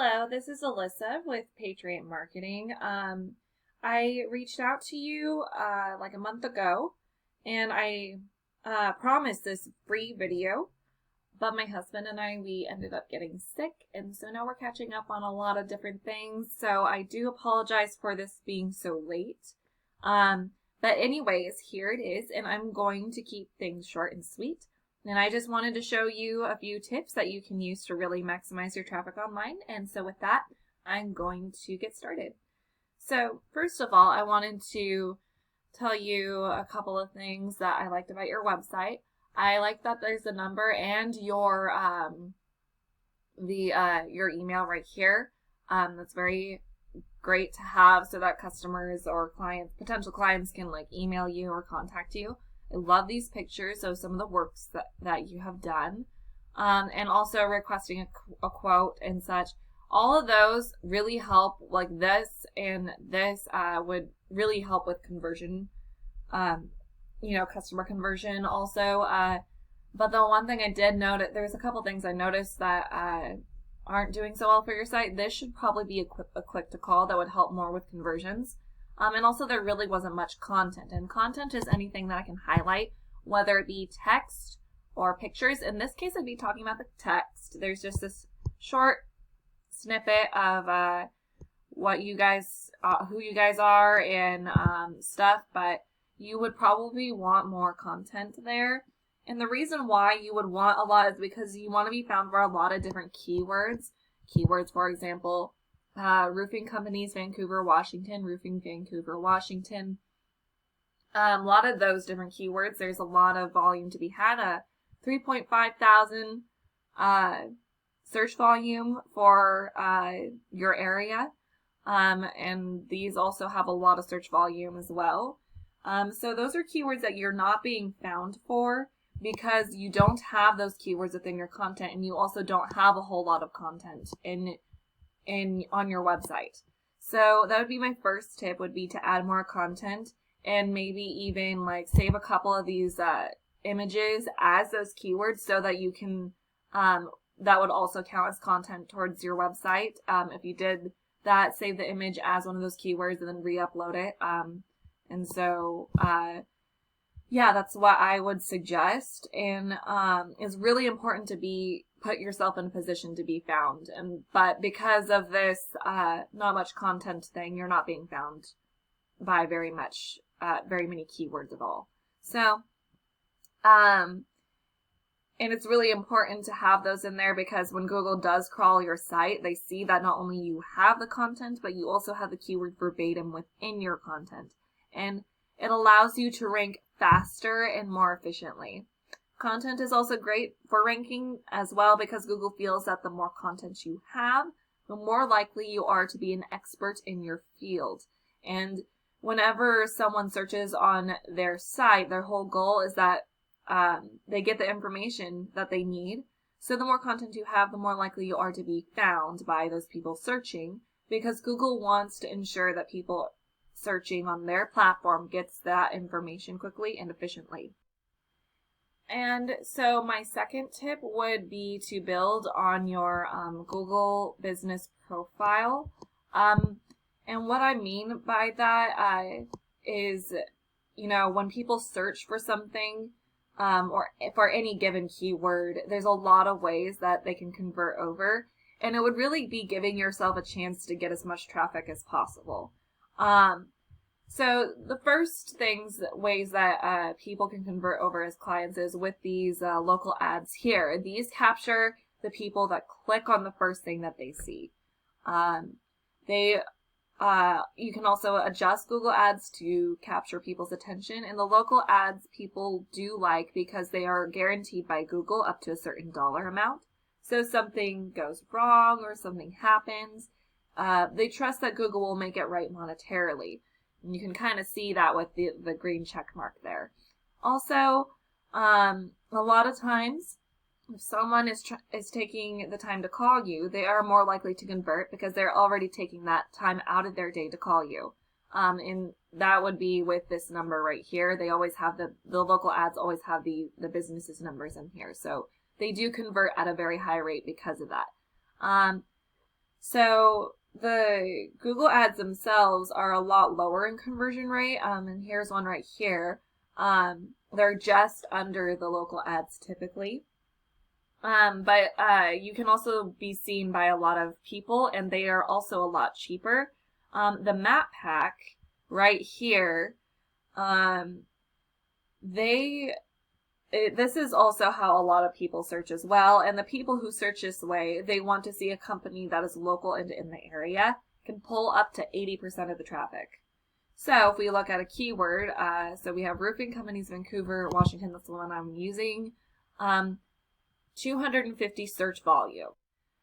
Hello, this is Alyssa with Patriot Marketing. I reached out to you like a month ago, and I promised this free video, but my husband and we ended up getting sick, and so now we're catching up on a lot of different things, so I do apologize for this being so late. But anyways, here it is, and I'm going to keep things short and sweet. And I just wanted to show you a few tips that you can use to really maximize your traffic online. And so with that, I'm going to get started. So first of all, I wanted to tell you a couple of things that I liked about your website. I like that there's a number and your email right here. That's very great to have so that customers or potential clients can like email you or contact you. I love these pictures of some of the works that you have done, and also requesting a quote and such. All of those really help, like this and this would really help with conversion, customer conversion also. But the one thing I did note, there's a couple things I noticed that aren't doing so well for your site. This should probably be a click to call that would help more with conversions. And also there really wasn't much content. And content is anything that I can highlight, whether it be text or pictures. In this case, I'd be talking about the text. There's just this short snippet of what you guys, who you guys are and stuff, but you would probably want more content there. And the reason why you would want a lot is because you want to be found for a lot of different keywords. Keywords, for example, roofing companies, Vancouver, Washington, roofing, Vancouver, Washington. A lot of those different keywords. There's a lot of volume to be had. 3.5 thousand search volume for your area. And these also have a lot of search volume as well. So those are keywords that you're not being found for because you don't have those keywords within your content, and you also don't have a whole lot of content on your website. So that would be my first tip, would be to add more content and maybe even like save a couple of these images as those keywords so that you can that would also count as content towards your website. If you did that, save the image as one of those keywords and then re-upload it. And so that's what I would suggest. And it's really important to put yourself in a position to be found. But because of this not much content thing, you're not being found by very many keywords at all. So, and it's really important to have those in there because when Google does crawl your site, they see that not only you have the content, but you also have the keyword verbatim within your content. And it allows you to rank faster and more efficiently. Content is also great for ranking as well because Google feels that the more content you have, the more likely you are to be an expert in your field. And whenever someone searches on their site, their whole goal is that they get the information that they need. So the more content you have, the more likely you are to be found by those people searching, because Google wants to ensure that people searching on their platform gets that information quickly and efficiently. And so my second tip would be to build on your Google business profile. And what I mean by that is, when people search for something or for any given keyword, there's a lot of ways that they can convert over. And it would really be giving yourself a chance to get as much traffic as possible. So the first ways that people can convert over as clients is with these local ads here. These capture the people that click on the first thing that they see. You can also adjust Google ads to capture people's attention, and the local ads people do like because they are guaranteed by Google up to a certain dollar amount. So if something goes wrong or something happens, they trust that Google will make it right monetarily. And you can kind of see that with the green check mark there. Also, a lot of times, if someone is taking the time to call you, they are more likely to convert because they're already taking that time out of their day to call you. And that would be with this number right here. They always have the local ads always have the business's numbers in here. So they do convert at a very high rate because of that. So the Google ads themselves are a lot lower in conversion rate. And here's one right here. They're just under the local ads typically. But you can also be seen by a lot of people, and they are also a lot cheaper. The map pack right here, this is also how a lot of people search as well. And the people who search this way, they want to see a company that is local and in the area, can pull up to 80% of the traffic. So if we look at a keyword, so we have roofing companies, Vancouver, Washington, that's the one I'm using, 250 search volume.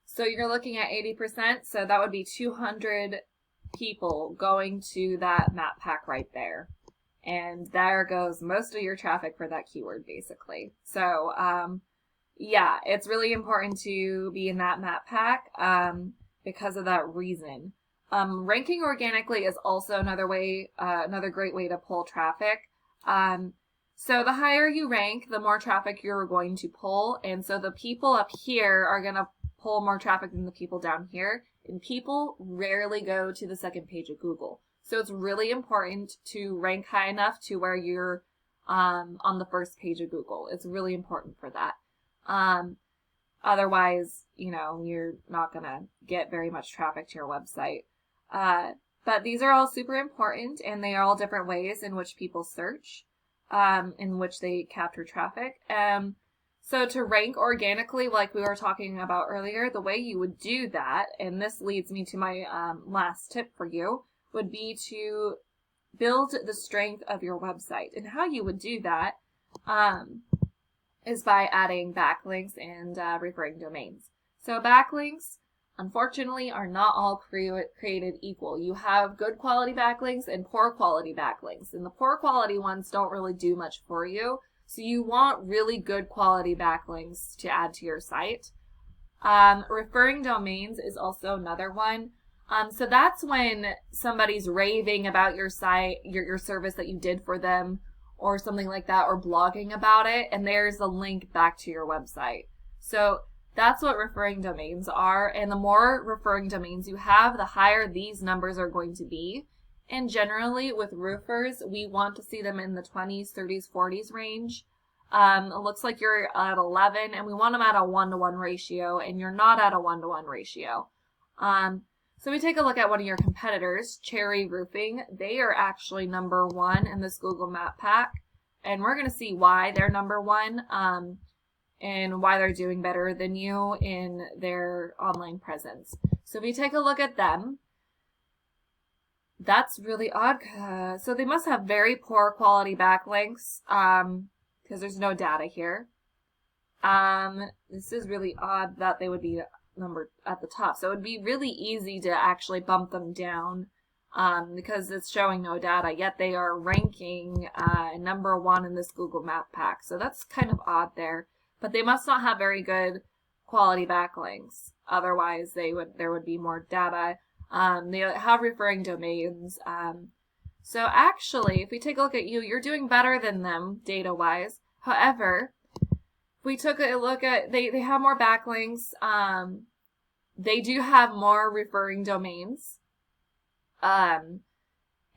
So you're looking at 80%, so that would be 200 people going to that map pack right there. And there goes most of your traffic for that keyword, basically. So, yeah, it's really important to be in that map pack because of that reason. Ranking organically is also another way, another great way to pull traffic. So the higher you rank, the more traffic you're going to pull. And so the people up here are going to pull more traffic than the people down here. And people rarely go to the second page of Google. So it's really important to rank high enough to where you're on the first page of Google. It's really important for that. Otherwise, you're not going to get very much traffic to your website. But these are all super important, and they are all different ways in which people search, in which they capture traffic. So to rank organically, like we were talking about earlier, the way you would do that, and this leads me to my last tip for you, would be to build the strength of your website. And how you would do that is by adding backlinks and referring domains. So backlinks, unfortunately, are not all created equal. You have good quality backlinks and poor quality backlinks. And the poor quality ones don't really do much for you. So you want really good quality backlinks to add to your site. Referring domains is also another one. So that's when somebody's raving about your site, your service that you did for them or something like that, or blogging about it, and there's a link back to your website. So that's what referring domains are, and the more referring domains you have, the higher these numbers are going to be. And generally with roofers, we want to see them in the 20s, 30s, 40s range. It looks like you're at 11, and we want them at a 1-to-1 ratio, and you're not at a 1-to-1 ratio. So we take a look at one of your competitors, Cherry Roofing. They are actually number 1 in this Google Map Pack, and we're going to see why they're number 1 and why they're doing better than you in their online presence. So if we take a look at them, that's really odd. So they must have very poor quality backlinks because there's no data here. This is really odd that they would be number at the top. So it would be really easy to actually bump them down because it's showing no data, yet they are ranking number 1 in this Google Map Pack. So that's kind of odd there, but they must not have very good quality backlinks. Otherwise there would be more data. They have referring domains. So actually, if we take a look at you, you're doing better than them data-wise. However, if we took a look at, they have more backlinks. They do have more referring domains. And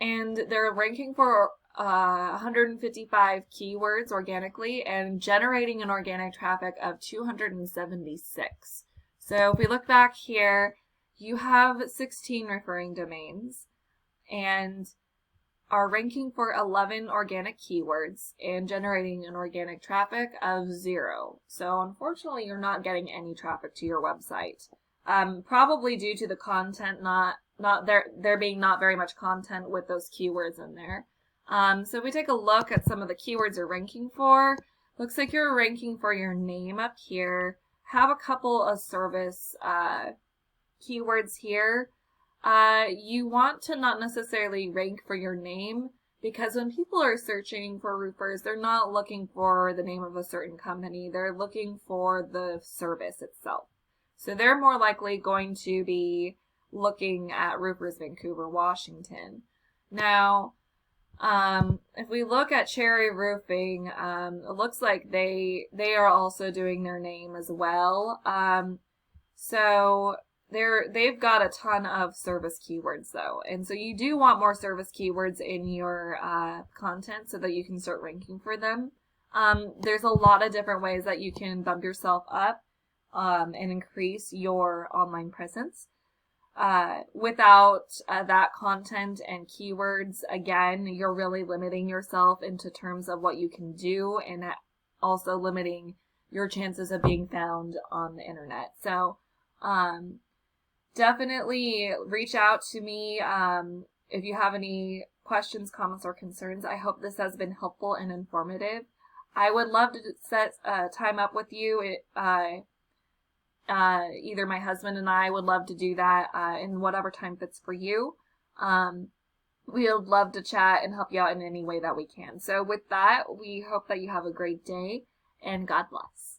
they're ranking for 155 keywords organically and generating an organic traffic of 276. So if we look back here, you have 16 referring domains and are ranking for 11 organic keywords and generating an organic traffic of 0. So unfortunately, you're not getting any traffic to your website. Probably due to the content there being not very much content with those keywords in there. So if we take a look at some of the keywords you're ranking for, looks like you're ranking for your name up here. Have a couple of service keywords here. You want to not necessarily rank for your name because when people are searching for roofers, they're not looking for the name of a certain company. They're looking for the service itself. So they're more likely going to be looking at Roofers Vancouver, Washington. Now, if we look at Cherry Roofing, it looks like they are also doing their name as well. So they've got a ton of service keywords though. And so you do want more service keywords in your content so that you can start ranking for them. There's a lot of different ways that you can bump yourself up and increase your online presence. Without that content and keywords, again, you're really limiting yourself into terms of what you can do, and also limiting your chances of being found on the internet. So definitely reach out to me if you have any questions, comments, or concerns. I hope this has been helpful and informative. I would love to set time up with you. Either my husband and I would love to do that in whatever time fits for you. We would love to chat and help you out in any way that we can. So with that, we hope that you have a great day, and God bless.